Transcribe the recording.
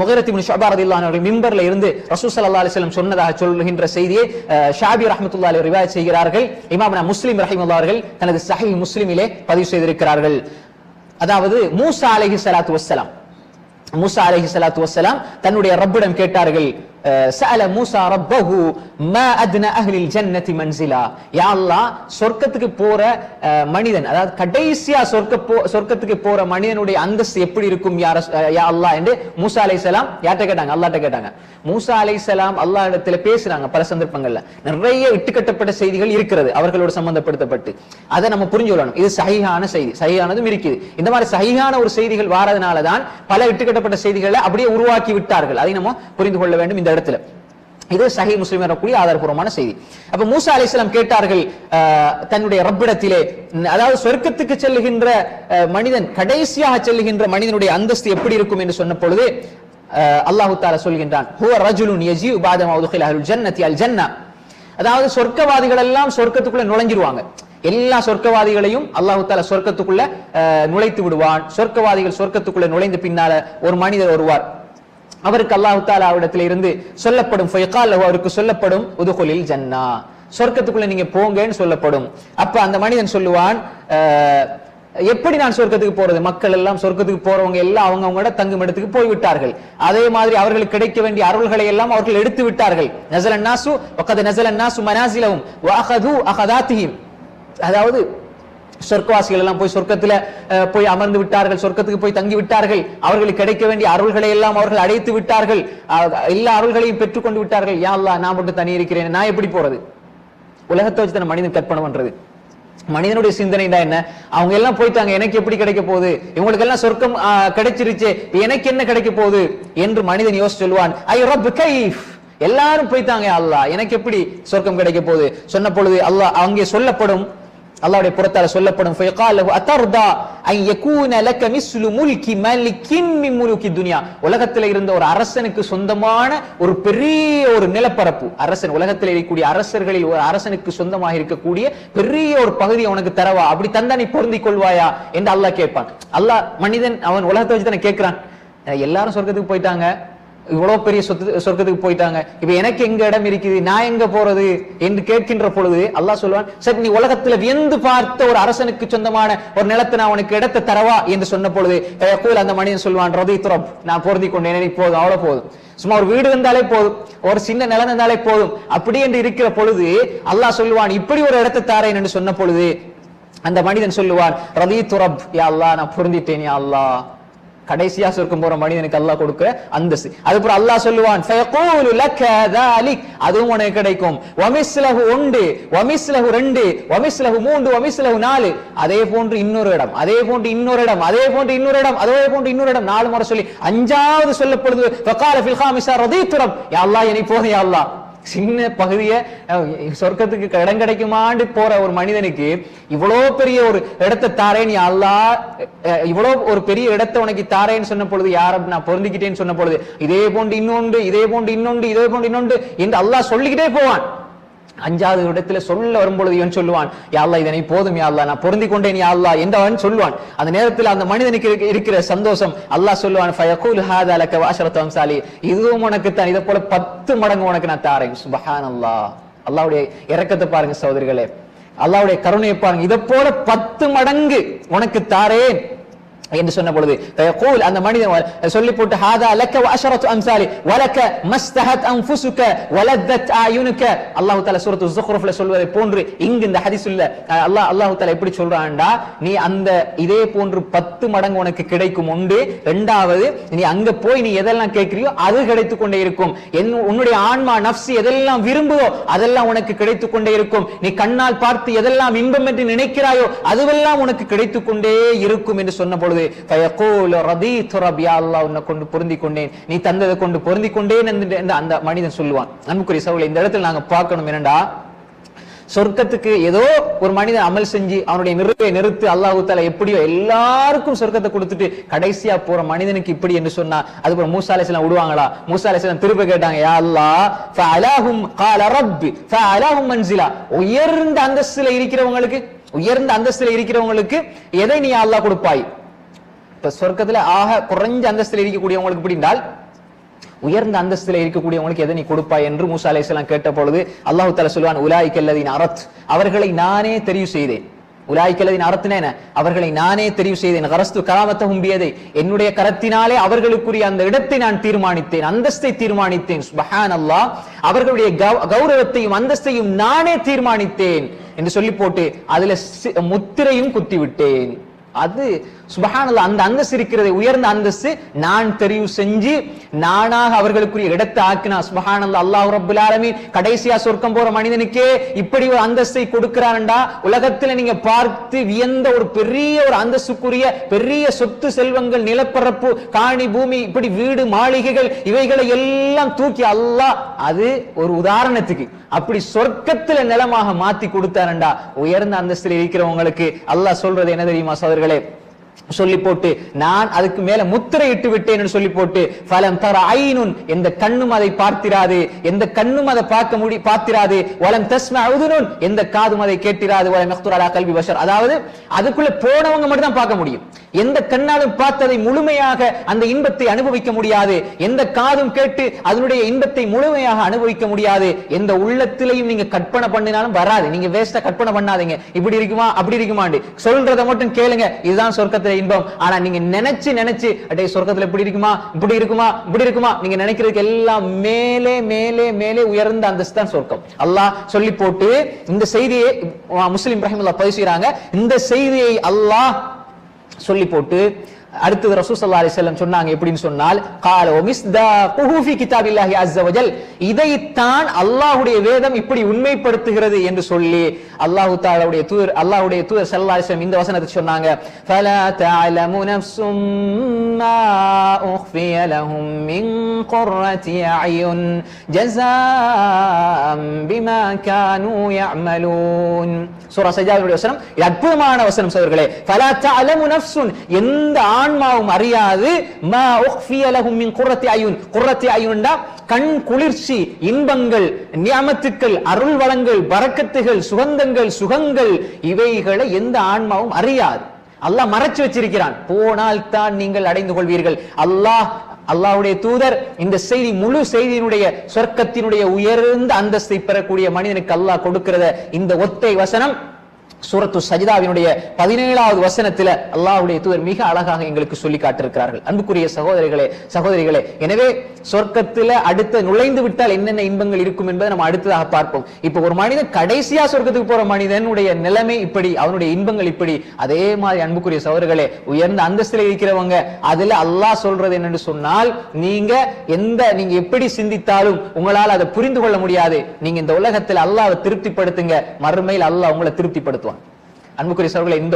முகீரத் இப்னு ஷுஅபா ரலியல்லாஹு அன்ஹு மிம்பர்ல இருந்து ரசூல் ஸல்லல்லாஹு அலைஹி வஸல்லம் சொன்னதாக சொல்லுகின்ற செய்தியை ஷாபி ரஹ்மத்துல்லாஹி அலைஹி ரிவாயத் செய்கிறார்கள். இமாம் முஸ்லிம் ரஹிமஹுல்லாஹ் அவர்கள் தனது ஸஹீஹ் முஸ்லிமிலே பதிவு செய்திருக்கிறார்கள். அதாவது மூசா அலைஹிஸ்ஸலாத்து வஸ்ஸலாம் தன்னுடைய ரப்பிடம் கேட்டார்கள், சஅல மூசா ரப்பஹு மா அத்னா அஹ்லில் ஜன்னதி மன்சிலா, யா அல்லாஹ் சொர்க்கத்துக்கு போற மனிதன், அதாவது கடைசியா சொர்க்கத்துக்கு போற மனிதனுடைய அந்தஸ்து எப்படி இருக்கும் யா அல்லாஹ் என்று மூசா அலைஹிஸ்ஸலாம் யார்ட்ட கேட்டாங்க? அல்லாஹ்ட்ட கேட்டாங்க. மூசா அலைஹிஸ்ஸலாம் அல்லாஹ் இடத்துல பேசுறாங்க. பல சந்தர்ப்பங்கள்ல நிறைய இட்டுக்கட்டப்பட்ட செய்திகள் இருக்கிறது அவர்களோடு சம்பந்தப்படுத்தப்பட்டு. அதை நம்ம புரிஞ்சு கொள்ளணும். இது சஹீஹான செய்தி, சஹீஹானதும் இருக்குது. இந்த மாதிரி சஹீஹான ஒரு செய்திகள் வாரதுனால தான் பல இட்டுக்கட்டப்பட்ட செய்திகளை அப்படியே உருவாக்கி விட்டார்கள். அதை நம்ம புரிந்து கொள்ள வேண்டும் இந்த இடத்துல. இது சஹீஹ் முஸ்லிம் வரக்கூடிய ஆதாரபூர்வமான செய்தி. அப்ப மூசா அலைஹிஸ்ஸலாம் கேட்டார்கள் தன்னுடைய ரப்பிடத்திலே, அதாவது சொர்க்கத்துக்கு செல்லுகின்ற மனிதன், கடைசியாக செல்லுகின்ற மனிதனுடைய அந்தஸ்து எப்படி இருக்கும் என்று சொன்ன பொழுது அல்லாஹ் தஆலா சொல்கின்றான், ஹுவ ரஜுலுன் யஜீஉ பஅத மா உத்கில அஹ்லுல் ஜன்னதி அல் ஜன்னா, அதாவது சொர்க்கவாதிகள் எல்லாம் சொர்க்கத்துக்குள்ள நுழைஞ்சிருவாங்க. எல்லா சொர்க்கவாதிகளையும் அல்லாஹ் தஆலா சொர்க்கத்துக்குள்ள நுழைத்து விடுவான். சொர்க்கவாதிகள் சொர்க்கத்துக்குள்ள நுழைந்த பின்னால ஒரு மனிதர் வருவார். அவருக்கு அல்லாஹ் தஆலா அவரிடத்தில் இருந்து சொல்லப்படும், ஃபயகால் லஹு, அவருக்கு சொல்லப்படும், உதுகுலில் ஜன்னா, சொர்க்கத்துக்குள்ள நீங்க போங்கன்னு சொல்லப்படும். அப்ப அந்த மனிதன் சொல்லுவான், எப்படி நான் சொர்க்கத்துக்கு போறது? மக்கள் எல்லாம் சொர்க்கத்துக்கு போறவங்க எல்லாம் அவங்களோட தங்கும் இடத்துக்கு போய் விட்டார்கள். அதே மாதிரி அவர்களுக்கு கிடைக்க வேண்டிய அருள்களை எல்லாம் அவர்கள் எடுத்து விட்டார்கள். நஸலன் நாசு வகத் நஸலன் நாசு மனாசிலஹும் வஅഖது அகதாத்திஹிம், அதாவது சொர்க்கவாசிகள் எல்லாம் போய் சொர்க்கத்துல போய் அமர்ந்து விட்டார்கள், சொர்க்கத்துக்கு போய் தங்கி விட்டார்கள். அவர்களுக்கு கிடைக்க வேண்டிய அருள்களை எல்லாம் அவர்கள் அடைத்து விட்டார்கள், எல்லா அருள்களையும் பெற்றுக் கொண்டு விட்டார்கள். யா அல்லாஹ், நான் மட்டும் தனி இருக்கிறேன், நான் எப்படி போறது? உலகத்தை வச்சு தான மனிதன் கற்பனை பண்றது. மனிதனுடைய சிந்தனை தான் என்ன? அவங்க எல்லாம் போயிட்டாங்க, எனக்கு எப்படி கிடைக்க போகுது? இவங்களுக்கு எல்லாம் சொர்க்கம் கிடைச்சிருச்சு, எனக்கு என்ன கிடைக்க போகுது என்று மனிதன் யோசிச்சு சொல்லுவான், ஐ ரப் கைஃப், எல்லாரும் போயிட்டாங்க, அல்லாஹ் எனக்கு எப்படி சொர்க்கம் கிடைக்க போகுது? சொன்ன பொழுது அல்லாஹ் அங்கே சொல்லப்படும், அல்லாஹ்வுடைய புறத்தால சொல்லப்படும், ஃபயகால் லஹு அத்தர்தா அன் யகூன லக மிஸ்லு முல்கி மலிகின் மின் முலுகி துன்யா, உலகத்தில் இருந்த ஒரு அரசனுக்கு சொந்தமான ஒரு பெரிய ஒரு நிலப்பரப்பு, அரசன் உலகத்தில் இருக்கக்கூடிய அரசர்களில் ஒரு அரசனுக்கு சொந்தமாக இருக்கக்கூடிய பெரிய ஒரு பகுதியை உனக்கு தரவா, அப்படி தந்தா நீ பொருந்திக் கொள்வாயா என்று அல்லாஹ் கேட்பான். அல்லாஹ் மனிதன் அவன் உலகத்தை வச்சு தானே கேட்கிறான், எல்லாரும் சொர்க்கத்துக்கு போயிட்டாங்க, இவ்வளவு பெரிய சொர்க்கத்துக்கு போயிட்டாங்க, இப்ப எனக்கு எங்க இடம் இருக்குது, நான் எங்க போறது என்று கேட்கின்ற பொழுது அல்லாஹ் சொல்லுவான், சரி நீ உலகத்துல வியந்து பார்த்த ஒரு அரசனுக்கு சொந்தமான ஒரு நிலத்தை நான் உனக்கு இடத்தை தரவா என்று சொன்ன பொழுது அந்த மனிதன் சொல்லுவான், ரதீது ரப், நான் பொருந்தி கொண்டேன், எனக்கு போதும், அவ்வளவு போதும், சும்மா ஒரு வீடு இருந்தாலே போதும், ஒரு சின்ன நிலம் இருந்தாலே போதும், அப்படி என்று இருக்கிற பொழுது அல்லாஹ் சொல்லுவான், இப்படி ஒரு இடத்தை தாரேன் என்று சொன்ன பொழுது அந்த மனிதன் சொல்லுவான், ரதீது ரப், யா அல்லாஹ் நான் பொருந்திட்டேன், யா அல்லாஹ். கடைசியா சொர்க்கம் போற மனிதனுக்கு அல்லாஹ் கொடுக்க அந்தஸ்து. அதுக்கப்புறம் அல்லாஹ் சொல்லுவான், ஃபயகூலு லக ذلك, அதுவும் உனக்கு கிடைக்கும், வமிஸ்லஹு 1, வமிஸ்லஹு 2, வமிஸ்லஹு 3, வமிஸ்லஹு 4, அதே போன்று இன்னொரு இடம், அதே போன்று இன்னொரு இடம், அதே போன்று இன்னொரு இடம், அதே போன்று இன்னொரு இடம், 4 முறை சொல்லி 5வது சொல்லப்படுது, ஃபகால ஃபில் ஹாமிஸா ரதீது ரப், யா அல்லாஹ் எனக்கு போதும், யா அல்லாஹ். சின்ன பகுதியை சொர்க்கத்துக்கு இடம் கிடைக்குமாண்டு போற ஒரு மனிதனுக்கு இவ்வளவு பெரிய ஒரு இடத்தை தாரேன், யா அல்லாஹ், இவ்வளவு ஒரு பெரிய இடத்தை உனக்கு தாரேன்னு சொன்ன பொழுது, யாரும் நான் பொருந்திக்கிட்டேன்னு சொன்ன பொழுது, இதே போன்று இன்னொன்று, இதே போன்று இன்னொன்று, இதே போன்று இன்னொன்று என்று அல்லாஹ் சொல்லிக்கிட்டே போவான். 5வது இடத்துல சொல்ல வரும்பொழுது இவன் சொல்லுவான், யா அல்லாஹ் இதனை போதும், யா அல்லாஹ் நான் பொருந்தி கொண்டேன், யா அல்லாஹ் என்று அவன் சொல்லுவான். அந்த நேரத்தில் அந்த மனிதனுக்கு இருக்கிற சந்தோஷம், அல்லாஹ் சொல்லுவான், ஃபயகூல் ஹாதா லக வஅஷரத்து அம்சாலி, இதுவும் உனக்கு தான், இதை போல 10 மடங்கு உனக்கு நான் தாரேன். சுப்ஹானல்லாஹ், அல்லாஹ்வுடைய இரக்கத்தை பாருங்க சகோதரர்களே, அல்லாஹ்வுடைய கருணையை பாருங்க, இதை போல 10 மடங்கு உனக்கு தாரேன் என்று சொன்ன பொழுது ஃபயகூல், அந்த மனிதன் சொல்லி போட்டு, ஹாதா லக வஅஷரத்து அம்சாலி வலக மஸ்தஹத் அன்ஃபுசுக வலதத் அயுனுக, அல்லாஹ் தஆலா சூரத்து ஸுக்ரூஃப்ல சொல்வதை போன்று இங்கு இந்த ஹதீஸ்ல அல்லாஹ் தஆலா எப்படி சொல்றான்டா, நீ அந்த இதே போன்று 10 மடங்கு உனக்கு கிடைக்கும். ஒன்று, இரண்டாவது நீ அங்க போய் நீ எதெல்லாம் கேட்கிறியோ அது கிடைத்துக் கொண்டே இருக்கும். உன்னுடைய ஆன்மா நஃப்ஸ் எதெல்லாம் விரும்புவோ அதெல்லாம் உனக்கு கிடைத்துக் கொண்டே இருக்கும். நீ கண்ணால் பார்த்து எதெல்லாம் இன்பம் என்று நினைக்கிறாயோ அதுவெல்லாம் உனக்கு கிடைத்துக் கொண்டே இருக்கும் என்று சொன்ன பொழுது ஃபயகூலு ரதீது ரப், யா அல்லாஹ் உன்னை கொண்டு பொருந்திக் கொண்டேன், நீ தந்ததை கொண்டு பொருந்திக் கொண்டேன் என்று அந்த மனிதன் சொல்லுவான். அன்புக்குரிய சகோதரர்களே, இந்த இடத்துல நாங்க பார்க்கணும் என்னடா, சொர்க்கத்துக்கு ஏதோ ஒரு மனிதன் அமல் செஞ்சு அவனுடைய நிறைவை நிறுத்து அல்லாஹ் தஆலா எப்படியோ எல்லாருக்கும் சொர்க்கத்தை கொடுத்துட்டு கடைசியா போற மனிதனுக்கு இப்படி என்று சொன்னா, அதுபோல மூசா அலைஹிஸ்ஸலாம் விடுவாங்களா? மூசா அலைஹிஸ்ஸலாம் திரும்ப கேட்டாங்க, யா அல்லாஹ் ஃபஅலஹும் قال رب فعلهم منزلا, உயர்ந்த அந்தஸ்தில இருக்கிறவங்களுக்கு எதை நீ அல்லாஹ் கொடுப்பாய்? இப்ப சொர்க்கத்துல ஆக குறைஞ்ச அந்தஸ்தில் இருக்கக்கூடியவங்களுக்கு எப்படி என்றால் உயர்ந்த அந்தஸ்தில இருக்கக்கூடியவங்களுக்கு எதை நீ கொடுப்பாய் என்று மூசா அலைஹிஸ்ஸலாம் கேட்ட பொழுது அல்லாஹ் தஆலா சொல்வான், உலாயிகல்லதீன அரத், அவர்களை நானே தெரிவு செய்தேன். உலாயிகல்லதீன அரத்னா என்ன? அவர்களை நானே தெரிவு செய்தேன். கரஸ்து கராமத்தஹும் பியதை, என்னுடைய கரத்தினாலே அவர்களுக்குரிய அந்த இடத்தை நான் தீர்மானித்தேன், அந்தஸ்தை தீர்மானித்தேன். சுப்ஹானல்லாஹ், அவர்களுடைய கௌரவத்தையும் அந்தஸ்தையும் நானே தீர்மானித்தேன் என்று சொல்லி போட்டு அதுல முத்திரையும் குத்தி விட்டேன். அது சுப்ஹானல்லாஹ், அந்த அந்தஸ்து இருக்கிறது, உயர்ந்த அந்தஸ்து நான் தெரிவு செஞ்சு நானாக அவர்களுக்குரிய இடத்தை ஆக்கினா. சுப்ஹானல்லாஹ், அல்லாஹ் ரப்பல் ஆலமீன் கடைசியா சொர்க்கம் போற மனிதனுக்கே இப்படி ஒரு அந்தஸ்தை கொடுக்கிறான்டா. உலகத்துல நீங்க பார்த்து வியந்த ஒரு பெரிய ஒரு அந்தஸ்துக்குரிய பெரிய சொத்து செல்வங்கள், நிலப்பரப்பு, காணி, பூமி, இப்படி வீடு, மாளிகைகள், இவைகளை எல்லாம் தூக்கி அல்லாஹ், அது ஒரு உதாரணத்துக்கு அப்படி சொர்க்கத்துல நிலமாக மாத்தி கொடுத்தாரண்டா. உயர்ந்த அந்தஸ்தில் இருக்கிறவங்களுக்கு அல்லாஹ் சொல்றது என்ன தெரியுமா சகோதரர்களே? சொல்லி போட்டு நான் அதுக்கு மேல முத்திரையிட்டு விட்டேன் என்று சொல்லி போட்டு, ஃபலம் தர ஐனுன், எந்த கண்ணும் அதை பார்த்திராது, எந்த கண்ணும் அதை பார்த்திராது, வலம் தஸ்மா உதுனுன், எந்த காதும் அதை கேட்டிராது, வலம் யக்துர் அலா கல்வி பஷர், அதாவது அதுக்குள்ள போனவங்க மட்டும் தான் பார்க்க முடியும். எந்த கண்ணாலும் பார்த்ததை முழுமையாக அந்த இன்பத்தை அனுபவிக்க முடியாது, எந்த காதும் கேட்டு அதனுடைய இன்பத்தை முழுமையாக அனுபவிக்க முடியாது, எந்த உள்ளத்திலையும் நீங்க கற்பனை பண்ணினாலும் வராது. நீங்க வேஸ்டா கற்பனை பண்ணாதீங்க, இப்படி இருக்குமா அப்படி இருக்குமாண்டு சொல்றதை மட்டும் கேளுங்க, இதுதான் சொர்க்கத்துல இன்பம். ஆனா நீங்க நினைச்சு நினைச்சு அடே சொர்க்கத்துல இப்படி இருக்குமா இப்படி இருக்குமா இப்படி இருக்குமா நீங்க நினைக்கிறதுக்கு எல்லாம் மேலே மேலே மேலே உயர்ந்த அந்தஸ்து தான் சொர்க்கம். அல்லாஹ் சொல்லி போட்டு இந்த செய்தியை முஸ்லிம் ரஹிமத்துல்லாஹ் பதிவு செய்றாங்க. இந்த செய்தியை அல்லாஹ் சொல்லி போட்டு அடுத்தது ரசூல் ஸல்லல்லாஹு அலைஹி வஸல்லம் சொன்னாங்க எப்படின்னு சொன்னால், கால வமிஸ்தாகுஹு ஃபீ கிதாபில்லாஹி அஸ்ஸ வஜல், இதைத்தான் அல்லாஹ்வுடைய வேதம் இப்படி உண்மைப்படுத்துகிறது என்று சொல்லி அல்லாஹ்வுடைய தூதர் ஸல்லல்லாஹு அலைஹி வஸல்லம் இந்த வசனத்தை சொன்னாங்க, ஃபலா தஅலமு நஃப்ஸும் மா உஃபிய லஹும் மின் குர்ரத்தி அயுன் ஜஸாஅம் பிமா கானூ யஅமலூன். சூரா சஜ்ஜாவுடைய வசனம், இது அற்புதமான வசனம் சகோதரர்களே. ஃபலா தஅலமு நஃப்ஸுன், எந்த ஆன்மாவும் அறியாது, மா உஃபிய லஹும் மின் குர்ரத்தி அயுன், குர்ரத்தி அயுன்டா கண் குளிர்ச்சி, இன்பங்கள், நியமத்துக்கள், அருள் வளங்கள், பரக்கத்துகள், சுகந்தங்கள், சுகங்கள், இவைகளை எந்த ஆன்மாவும் அறியாது. அல்லாஹ் மறைச்சு வச்சிருக்கிறான், போனால் தான் நீங்கள் அடைந்து கொள்வீர்கள். அல்லாஹ்வுடைய தூதர் இந்த செய்தி, முழு செய்தியினுடைய சொர்க்கத்தினுடைய உயர்ந்த அந்தஸ்தை பெறக்கூடிய மனிதனுக்கு அல்லாஹ் கொடுக்கிறத இந்த ஒத்தை வசனம் சூரத்து சஜ்தாவினுடைய 17வது வசனத்துல அல்லாஹ்வுடைய தூதர் மிக அழகாக எங்களுக்கு சொல்லி காட்டிருக்கிறார்கள். அன்புக்குரிய சகோதரிகளே, எனவே சொர்க்கத்துல அடுத்து நுழைந்து விட்டால் என்னென்ன இன்பங்கள் இருக்கும் என்பதை நம்ம அடுத்ததாக பார்ப்போம். இப்ப ஒரு மனிதன் கடைசியா சொர்க்கத்துக்கு போற மனிதனுடைய நிலைமை இப்படி, அவனுடைய இன்பங்கள் இப்படி. அதே மாதிரி அன்புக்குரிய சகோதரர்களே, உயர்ந்த அந்தஸ்தில் இருக்கிறவங்க அதுல அல்லாஹ் சொல்றது என்னன்னு சொன்னால், நீங்க எப்படி சிந்தித்தாலும் உங்களால் அதை புரிந்து கொள்ள முடியாது. நீங்க இந்த உலகத்தில் அல்லாஹ்வை திருப்திப்படுத்துங்க, மறுமையில் அல்லாஹ் உங்களை திருப்திப்படுத்துவான். அன்புக்குரிய சகோதரர்களே, இந்த